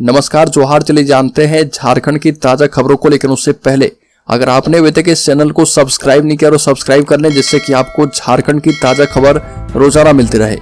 नमस्कार, जोहार। चलिए जानते हैं झारखंड की ताजा खबरों को, लेकिन उससे पहले अगर आपने अभी तक इस चैनल को सब्सक्राइब नहीं किया तो सब्सक्राइब कर लें, जिससे कि आपको झारखंड की ताजा खबर रोजाना मिलती रहे।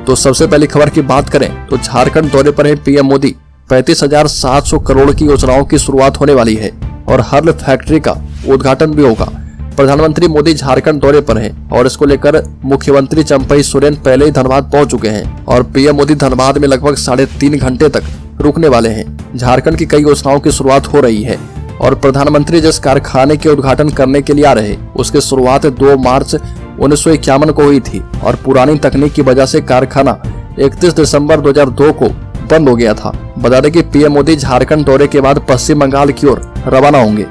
तो सबसे पहली खबर की बात करें तो झारखंड दौरे पर है पीएम मोदी। 35,700 करोड़ की योजनाओं की शुरुआत होने वाली है और हर्ल फैक्ट्री का उद्घाटन भी होगा। प्रधानमंत्री मोदी झारखंड दौरे पर हैं और इसको लेकर मुख्यमंत्री चंपई सोरेन पहले ही धनबाद पहुंच चुके हैं और पीएम मोदी धनबाद में लगभग 3.5 घंटे तक रुकने वाले हैं। झारखंड की कई योजनाओं की शुरुआत हो रही है और प्रधानमंत्री जिस कारखाने के उद्घाटन करने के लिए आ रहे उसकी शुरुआत 2 मार्च 1951 को हुई थी और पुरानी तकनीक की वजह से कारखाना 31 दिसंबर 2002 को बंद हो गया था। बता दें कि पीएम मोदी झारखंड दौरे के बाद पश्चिम बंगाल की ओर रवाना होंगे।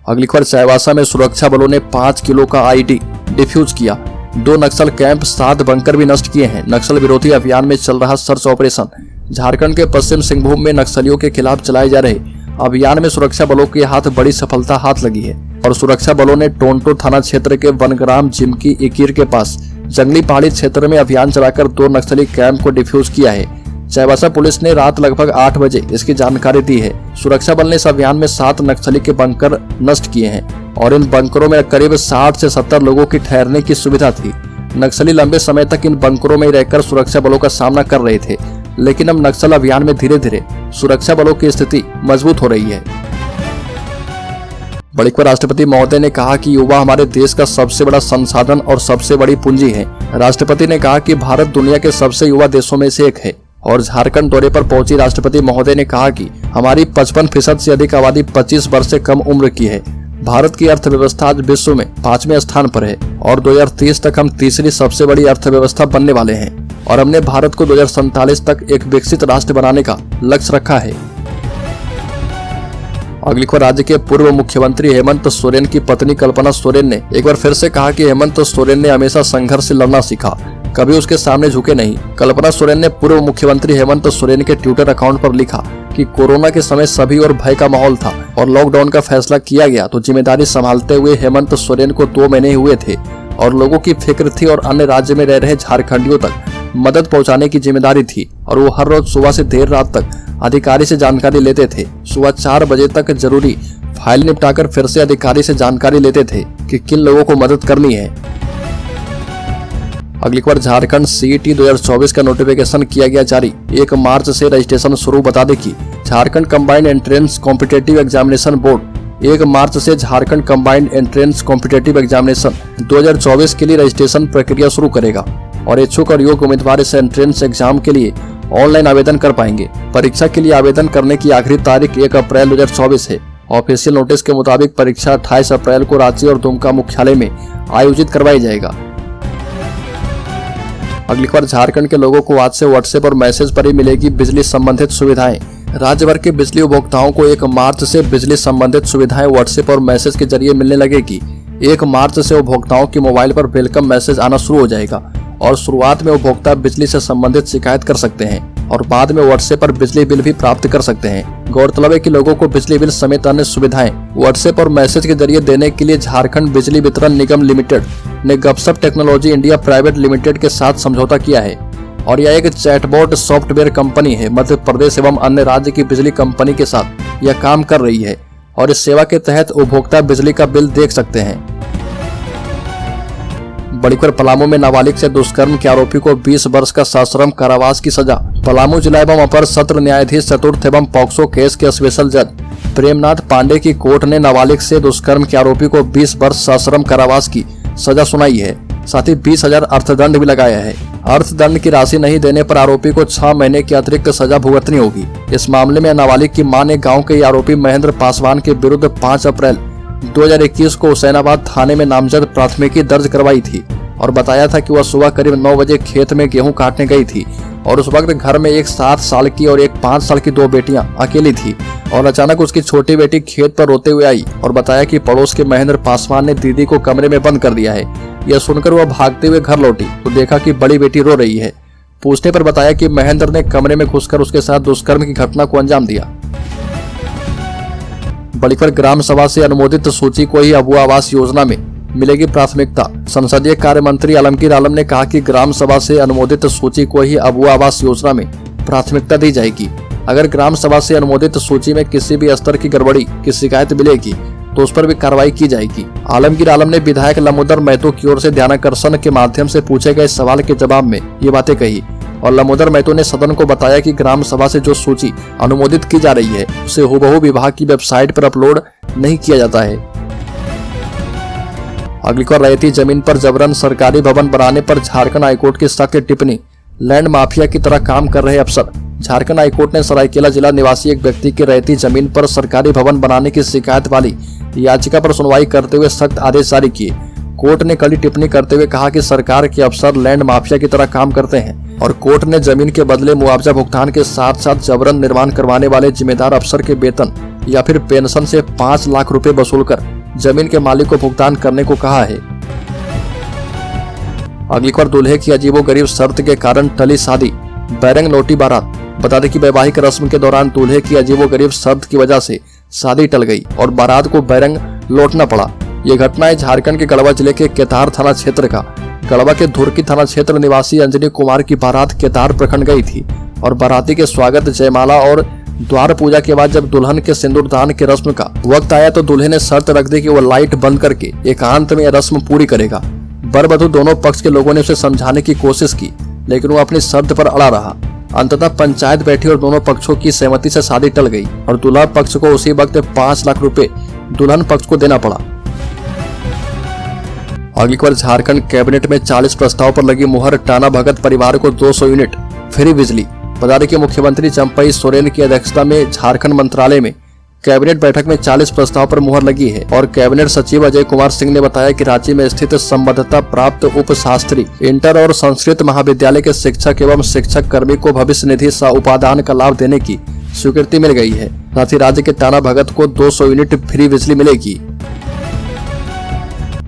अगली खबर, चाईबासा में सुरक्षा बलों ने 5 किलो का आईडी डिफ्यूज किया। 2 नक्सल कैंप, 7 बंकर भी नष्ट किए हैं। नक्सल विरोधी अभियान में चल रहा सर्च ऑपरेशन। झारखंड के पश्चिम सिंहभूम में नक्सलियों के खिलाफ चलाए जा रहे अभियान में सुरक्षा बलों के हाथ बड़ी सफलता हाथ लगी है और सुरक्षा बलों ने टोंटो थाना क्षेत्र के वनग्राम जिमकी इकीर के पास जंगली पहाड़ी क्षेत्र में अभियान चलाकर 2 नक्सली कैंप को डिफ्यूज किया है। चाईबासा पुलिस ने रात लगभग 8 बजे इसकी जानकारी दी है। सुरक्षा बल ने इस अभियान में 7 नक्सली के बंकर नष्ट किए हैं और इन बंकरों में करीब 60 से 70 लोगों की ठहरने की सुविधा थी। नक्सली लंबे समय तक इन बंकरों में रहकर सुरक्षा बलों का सामना कर रहे थे, लेकिन अब नक्सल अभियान में धीरे धीरे सुरक्षा बलों की स्थिति मजबूत हो रही है। बड़ी खबर, राष्ट्रपति महोदय ने कहा कि युवा हमारे देश का सबसे बड़ा संसाधन और सबसे बड़ी पूंजी है। राष्ट्रपति ने कहा कि भारत दुनिया के सबसे युवा देशों में से एक है और झारखंड दौरे पर पहुंची राष्ट्रपति महोदय ने कहा कि हमारी 55% से अधिक आबादी 25 वर्ष से कम उम्र की है। भारत की अर्थव्यवस्था आज विश्व में 5वें स्थान पर है और 2030 तक हम तीसरी सबसे बड़ी अर्थव्यवस्था बनने वाले हैं और हमने भारत को 2047 तक एक विकसित राष्ट्र बनाने का लक्ष्य रखा है। अगली खबर, राज्य के पूर्व मुख्यमंत्री हेमंत सोरेन की पत्नी कल्पना सोरेन ने एक बार फिर से कहा कि हेमंत सोरेन ने हमेशा संघर्ष से लड़ना सीखा, कभी उसके सामने झुके नहीं। कल्पना सोरेन ने पूर्व मुख्यमंत्री हेमंत सोरेन के ट्विटर अकाउंट पर लिखा कि कोरोना के समय सभी और भय का माहौल था और लॉकडाउन का फैसला किया गया तो जिम्मेदारी संभालते हुए हेमंत सोरेन को 2 महीने हुए थे और लोगों की फिक्र थी और अन्य राज्य में रह रहे झारखंडियों तक मदद पहुंचाने की जिम्मेदारी थी और वो हर रोज सुबह से देर रात तक अधिकारी से जानकारी लेते थे। सुबह 4 बजे तक जरूरी फाइल निपटाकर फिर से अधिकारी से जानकारी लेते थे कि किन लोगों को मदद करनी है। अगली खबर, झारखंड सीईटी 2024 का नोटिफिकेशन किया गया जारी। 1 मार्च से रजिस्ट्रेशन शुरू। बता दें कि Jharkhand combined entrance competitive examination board 1 मार्च से Jharkhand combined entrance competitive examination 2024 के लिए रजिस्ट्रेशन प्रक्रिया शुरू करेगा और इच्छुक और योग्य उम्मीदवार इस एंट्रेंस एग्जाम के लिए ऑनलाइन आवेदन कर पाएंगे। परीक्षा के लिए आवेदन करने की आखिरी तारीख 1 अप्रैल 2024 है। ऑफिशियल नोटिस के मुताबिक परीक्षा 28 अप्रैल को रांची और दुमका मुख्यालय में आयोजित करवाई जाएगा। अगली खबर, झारखंड के लोगों को आज से व्हाट्सएप और मैसेज पर ही मिलेगी बिजली संबंधित सुविधाएं। राज्य भर के बिजली उपभोक्ताओं को 1 मार्च से बिजली संबंधित सुविधाएं व्हाट्सएप और मैसेज के जरिए मिलने लगेगी। 1 मार्च से उपभोक्ताओं के मोबाइल पर वेलकम मैसेज आना शुरू हो जाएगा और शुरुआत में उपभोक्ता बिजली से संबंधित शिकायत कर सकते हैं और बाद में व्हाट्सएप पर बिजली बिल भी प्राप्त कर सकते हैं। गौरतलब है कि लोगों को बिजली बिल समेत अन्य सुविधाएं व्हाट्सएप और मैसेज के जरिए देने के लिए झारखंड बिजली वितरण निगम लिमिटेड ने गपशप टेक्नोलॉजी इंडिया प्राइवेट लिमिटेड के साथ समझौता किया है और यह एक चैटबॉट सॉफ्टवेयर कंपनी है। मध्य प्रदेश एवं अन्य राज्य की बिजली कंपनी के साथ यह काम कर रही है और इस सेवा के तहत उपभोक्ता बिजली का बिल देख सकते हैं। बड़ी खबर, पलामू में नाबालिग से दुष्कर्म के आरोपी को 20 वर्ष का सश्रम कारावास की सजा। पलामू जिला एवं अपर सत्र न्यायाधीश चतुर्थ एवं पॉक्सो केस के स्पेशल जज प्रेमनाथ पांडे की कोर्ट ने नाबालिग से दुष्कर्म के आरोपी को 20 वर्ष सश्रम कारावास की सजा सुनाई है। साथ ही 20,000 अर्थदंड भी लगाया है। अर्थदंड की राशि नहीं देने पर आरोपी को 6 महीने की अतिरिक्त सजा भुगतनी होगी। इस मामले में नाबालिग की मां ने गाँव के आरोपी महेंद्र पासवान के विरुद्ध 5 अप्रैल 2021 को हुसैनाबाद थाने में नामजद प्राथमिकी दर्ज करवाई थी और बताया था कि वह सुबह करीब 9 बजे खेत में गेहूं काटने गई थी और उस वक्त घर में एक 7 साल की और एक 5 साल की 2 बेटियां अकेली थी और अचानक उसकी छोटी बेटी खेत पर रोते हुए आई और बताया कि पड़ोस के महेंद्र पासवान ने दीदी को कमरे में बंद कर दिया है। यह सुनकर वह भागते हुए घर लौटी तो देखा कि बड़ी बेटी रो रही है। पूछने पर बताया कि महेंद्र ने कमरे में घुसकर उसके साथ दुष्कर्म की घटना को अंजाम दिया। बड़ी खबर, ग्राम सभा से अनुमोदित सूची को ही अबुआ आवास योजना में मिलेगी प्राथमिकता। संसदीय कार्य मंत्री आलमगीर आलम ने कहा कि ग्राम सभा से अनुमोदित सूची को ही अबुआ आवास योजना में प्राथमिकता दी जाएगी। अगर ग्राम सभा से अनुमोदित सूची में किसी भी स्तर की गड़बड़ी की शिकायत मिलेगी तो उस पर भी कार्रवाई की जाएगी। आलमगीर आलम ने विधायक लमोदर महतो की ओर से ध्यानाकर्षण के माध्यम से पूछे गए सवाल के जवाब में ये बातें कही और लमोदर महतो ने सदन को बताया कि ग्राम सभा से जो सूची अनुमोदित की जा रही है उसे हूबहू विभाग की वेबसाइट पर अपलोड नहीं किया जाता है। अगली खबर, रैयती जमीन पर जबरन सरकारी भवन बनाने पर झारखंड हाईकोर्ट की सख्त टिप्पणी। लैंड माफिया की तरह काम कर रहे अफसर। झारखंड हाईकोर्ट ने सरायकेला जिला निवासी एक व्यक्ति की रैयती जमीन पर सरकारी भवन बनाने की शिकायत वाली याचिका पर सुनवाई करते हुए सख्त आदेश जारी किए। कोर्ट ने कड़ी टिप्पणी करते हुए कहा कि सरकार के अफसर लैंड माफिया की तरह काम करते हैं और कोर्ट ने जमीन के बदले मुआवजा भुगतान के साथ साथ जबरन निर्माण करवाने वाले जिम्मेदार अफसर के वेतन या फिर पेंशन से 5 लाख रुपए वसूलकर जमीन के मालिक को भुगतान करने को कहा है। अगली बार दूल्हे की अजीबोगरीब शर्त के कारण टली शादी, बैरंग लौटी बारात। बता दें कि वैवाहिक रस्म के दौरान दूल्हे की अजीबोगरीब शर्त की वजह से शादी टल गई और बारात को बैरंग लौटना पड़ा। ये घटना है झारखंड के गढ़वा जिले के केतार थाना क्षेत्र का। गढ़वा के धुरकी थाना क्षेत्र निवासी अंजनी कुमार की बारात केतार प्रखंड गई थी और बाराती के स्वागत, जयमाला और द्वार पूजा के बाद जब दुल्हन के सिंदूरदान के रस्म का वक्त आया तो दूल्हे ने शर्त रख दी कि वो लाइट बंद करके एकांत में रस्म पूरी करेगा। वर वधू दोनों पक्ष के लोगों ने उसे समझाने की कोशिश की लेकिन वो अपनी शर्त पर अड़ा रहा। अंततः पंचायत बैठी और दोनों पक्षों की सहमति से शादी टल गई और दूल्हा पक्ष को उसी वक्त 5 लाख रुपए दुल्हन पक्ष को देना पड़ा। अगली बार झारखंड कैबिनेट में 40 प्रस्ताव पर लगी मुहर। टाना भगत परिवार को 200 यूनिट फ्री बिजली। बता दें कि मुख्यमंत्री चंपई सोरेन की अध्यक्षता में झारखंड मंत्रालय में कैबिनेट बैठक में 40 प्रस्ताव पर मुहर लगी है और कैबिनेट सचिव अजय कुमार सिंह ने बताया कि रांची में स्थित संबद्धता प्राप्त उप शास्त्री, इंटर और संस्कृत महाविद्यालय के शिक्षक एवं शिक्षक कर्मी को भविष्य निधि उपादान का लाभ देने की स्वीकृति मिल गई है। साथ ही राज्य के टाना भगत को 200 यूनिट फ्री बिजली मिलेगी।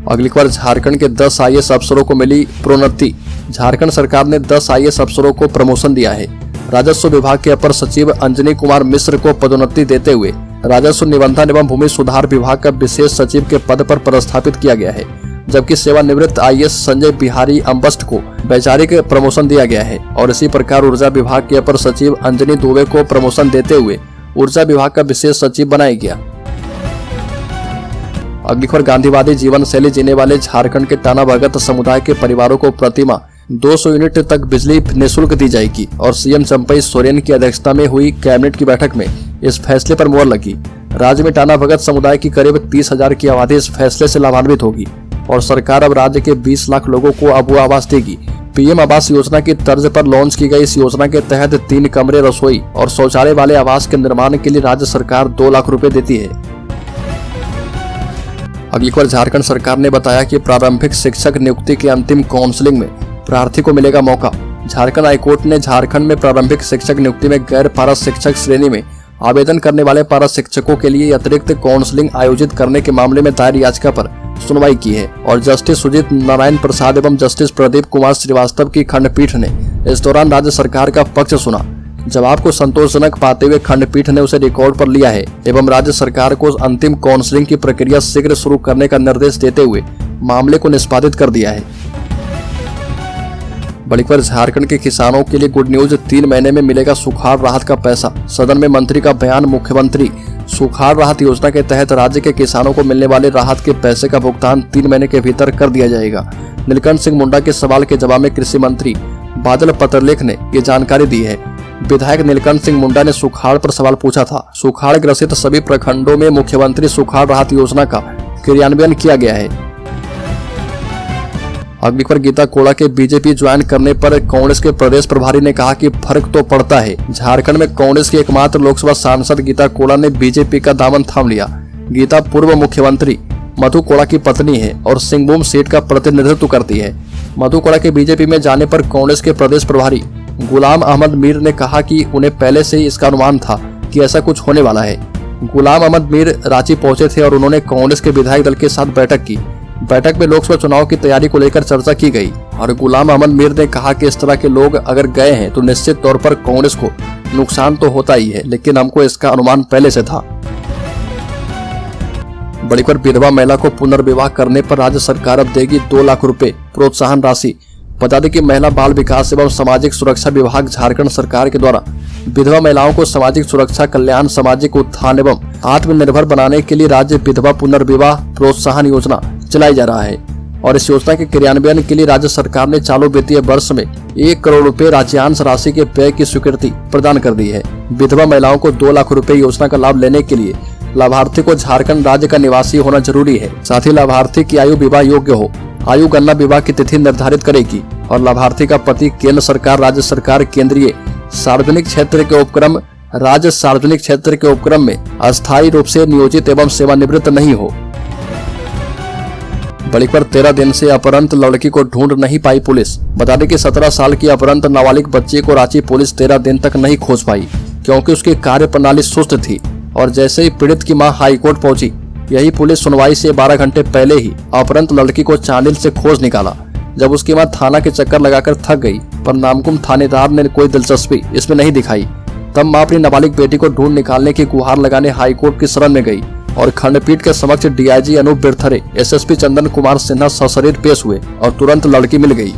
अगली बार झारखंड के 10 IAS अफसरों को मिली प्रोन्नति। झारखंड सरकार ने 10 IAS अफसरों को प्रमोशन दिया है। राजस्व विभाग के अपर सचिव अंजनी कुमार मिश्र को पदोन्नति देते हुए राजस्व निबंधन एवं भूमि सुधार विभाग का विशेष सचिव के पद पर पदस्थापित किया गया है, जबकि सेवानिवृत्त IAS संजय बिहारी अम्बस्ट को वैचारिक प्रमोशन दिया गया है। और इसी प्रकार ऊर्जा विभाग के अपर सचिव अंजनी दुबे को प्रमोशन देते हुए ऊर्जा विभाग का विशेष सचिव बनाया गया। अगली खबर, गांधीवादी जीवन शैली जीने वाले झारखंड के टाना भगत समुदाय के परिवारों को प्रतिमाह 200 यूनिट तक बिजली निःशुल्क दी जाएगी और सीएम चंपई सोरेन की अध्यक्षता में हुई कैबिनेट की बैठक में इस फैसले पर मुहर लगी। राज्य में टाना भगत समुदाय की करीब 30,000 की आबादी इस फैसले से लाभान्वित होगी और सरकार अब राज्य के 20 लाख लोगों को अबुआ आवास देगी। पीएम आवास योजना की तर्ज पर लॉन्च की गई इस योजना के तहत 3 कमरे, रसोई और शौचालय वाले आवास के निर्माण के लिए राज्य सरकार 2 लाख रुपए देती है। अगली बार झारखंड सरकार ने बताया कि प्रारंभिक शिक्षक नियुक्ति की अंतिम काउंसलिंग में प्रार्थी को मिलेगा मौका। झारखंड हाईकोर्ट ने झारखंड में प्रारंभिक शिक्षक नियुक्ति में गैर पारा शिक्षक श्रेणी में आवेदन करने वाले पारा शिक्षकों के लिए अतिरिक्त काउंसलिंग आयोजित करने के मामले में दायर याचिका पर सुनवाई की है और जस्टिस सुजीत नारायण प्रसाद एवं जस्टिस प्रदीप कुमार श्रीवास्तव की खंडपीठ ने इस दौरान राज्य सरकार का पक्ष सुना। जवाब को संतोषजनक पाते हुए खंडपीठ ने उसे रिकॉर्ड पर लिया है एवं राज्य सरकार को अंतिम काउंसलिंग की प्रक्रिया शीघ्र शुरू करने का निर्देश देते हुए मामले को निष्पादित कर दिया है। बड़ी खबर, झारखंड के किसानों के लिए गुड न्यूज। 3 महीने में मिलेगा सुखाड़ राहत का पैसा। सदन में मंत्री का बयान। मुख्यमंत्री सुखाड़ राहत योजना के तहत राज्य के किसानों को मिलने वाले राहत के पैसे का भुगतान 3 महीने के भीतर कर दिया जाएगा। नीलकंठ सिंह मुंडा के सवाल के जवाब में कृषि मंत्री बादल पत्रलेख ने ये जानकारी दी है। विधायक नीलकंठ सिंह मुंडा ने सुखाड़ पर सवाल पूछा था। सुखाड़ ग्रसित सभी प्रखंडों में मुख्यमंत्री सुखाड़ राहत योजना का क्रियान्वयन किया गया है। अगली खबर, गीता कोड़ा के बीजेपी ज्वाइन करने पर कांग्रेस के प्रदेश प्रभारी ने कहा कि फर्क तो पड़ता है। झारखंड में कांग्रेस की एकमात्र लोकसभा सांसद गीता कोड़ा ने बीजेपी का दामन थाम लिया। गीता पूर्व मुख्यमंत्री मधु कोड़ा की पत्नी है और सिंहभूम सीट का प्रतिनिधित्व करती है। मधु कोड़ा के बीजेपी में जाने पर कांग्रेस के प्रदेश प्रभारी गुलाम अहमद मीर ने कहा कि उन्हें पहले से ही इसका अनुमान था कि ऐसा कुछ होने वाला है। गुलाम अहमद मीर रांची पहुंचे थे और उन्होंने कांग्रेस के विधायक दल के साथ बैठक की। बैठक में लोकसभा चुनाव की तैयारी को लेकर चर्चा की गई और गुलाम अहमद मीर ने कहा कि इस तरह के लोग अगर गए हैं तो निश्चित तौर पर कांग्रेस को नुकसान तो होता ही है, लेकिन हमको इसका अनुमान पहले से था। बड़ी पर विधवा महिला को पुनर्विवाह करने पर राज्य सरकार अब देगी 2 लाख रुपए प्रोत्साहन राशि। बता दें कि महिला बाल विकास एवं सामाजिक सुरक्षा विभाग झारखंड सरकार के द्वारा विधवा महिलाओं को सामाजिक सुरक्षा, कल्याण, सामाजिक उत्थान एवं आत्मनिर्भर बनाने के लिए राज्य विधवा पुनर्विवाह प्रोत्साहन योजना चलाई जा रहा है। और इस योजना के क्रियान्वयन के लिए राज्य सरकार ने चालू वित्तीय वर्ष में 1 करोड़ रुपए राज्यांश राशि के व्यय की स्वीकृति प्रदान कर दी है। विधवा महिलाओं को 2 लाख रुपए योजना का लाभ लेने के लिए लाभार्थी को झारखंड राज्य का निवासी होना जरूरी है। साथ ही लाभार्थी की आयु विवाह योग्य हो। आयु गणना विवाह की तिथि निर्धारित करेगी और लाभार्थी का पति केंद्र सरकार, राज्य सरकार, केंद्रीय सार्वजनिक क्षेत्र के उपक्रम, राज्य सार्वजनिक क्षेत्र के उपक्रम में अस्थायी रूप से नियोजित एवं सेवानिवृत्त नहीं हो। बड़ी पर 13 दिन से अपहृत लड़की को ढूंढ नहीं पाई पुलिस। बता दें कि 17 साल की अपहृत नाबालिग बच्ची को रांची पुलिस 13 दिन तक नहीं खोज पाई क्योंकि उसकी कार्य प्रणाली सुस्त थी। और जैसे ही पीड़ित की मां हाईकोर्ट पहुंची, यही पुलिस सुनवाई से 12 घंटे पहले ही अपहृत लड़की को चांडिल से खोज निकाला। जब उसकी मां थाना के चक्कर लगाकर थक गई पर नामकुम थानेदार ने कोई दिलचस्पी इसमें नहीं दिखाई, तब मां अपनी नाबालिग बेटी को ढूंढ निकालने की गुहार लगाने हाईकोर्ट की शरण में गई और खंडपीठ के समक्ष डीआईजी अनूप बिरथरे, एसएसपी चंदन कुमार सिन्हा सशरीर पेश हुए और तुरंत लड़की मिल गई।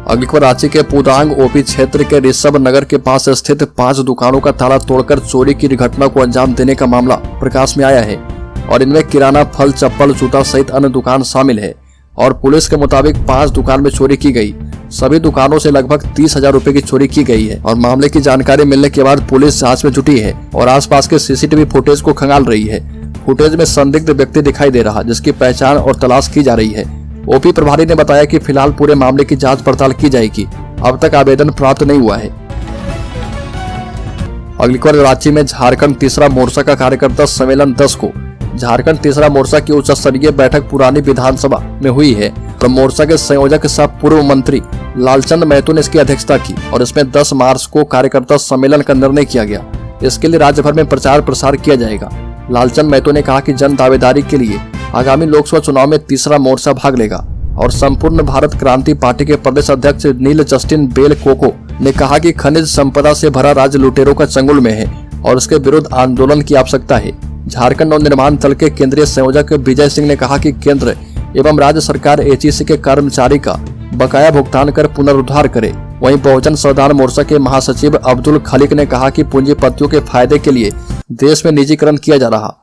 अगली खबर रांची के पुदांग ओपी क्षेत्र के ऋषभ नगर के पास स्थित 5 दुकानों का ताला तोड़कर चोरी की घटना को अंजाम देने का मामला प्रकाश में आया है और इनमें किराना, फल, चप्पल, जूता सहित अन्य दुकान शामिल है। और पुलिस के मुताबिक 5 दुकान में चोरी की गई। सभी दुकानों से लगभग 30,000 रुपए की चोरी की गई है और मामले की जानकारी मिलने के बाद पुलिस जांच में जुटी है और आसपास के सीसीटीवी फुटेज को खंगाल रही है। फुटेज में संदिग्ध व्यक्ति दिखाई दे रहा जिसकी पहचान और तलाश की जा रही है। ओपी प्रभारी ने बताया कि फिलहाल पूरे मामले की जांच पड़ताल की जाएगी। अब तक आवेदन प्राप्त नहीं हुआ है। अगली खबर रांची में झारखंड तीसरा मोर्चा का कार्यकर्ता सम्मेलन 10 को। झारखंड तीसरा मोर्चा की उच्च स्तरीय बैठक पुरानी विधानसभा में हुई है और मोर्चा के संयोजक सह पूर्व मंत्री लालचंद महतो ने इसकी अध्यक्षता की और इसमें 10 मार्च को कार्यकर्ता सम्मेलन का निर्णय किया गया। इसके लिए राज्य भर में प्रचार प्रसार किया जाएगा। लालचंद महतो ने कहा कि जन दावेदारी के लिए आगामी लोकसभा चुनाव में तीसरा मोर्चा भाग लेगा। और संपूर्ण भारत क्रांति पार्टी के प्रदेश अध्यक्ष नील जस्टिन बेल कोको ने कहा कि खनिज संपदा से भरा राज्य लुटेरों का चंगुल में है और उसके विरुद्ध आंदोलन की आवश्यकता है। झारखंड नवनिर्माण दल के केंद्रीय संयोजक विजय सिंह ने कहा कि केंद्र एवं राज्य सरकार एचईसी के कर्मचारी का बकाया भुगतान कर पुनरुद्धार करे। वहीं बहुजन समाधान मोर्चा के महासचिव अब्दुल खलीक ने कहा कि पूंजीपतियों के फायदे के लिए देश में निजीकरण किया जा रहा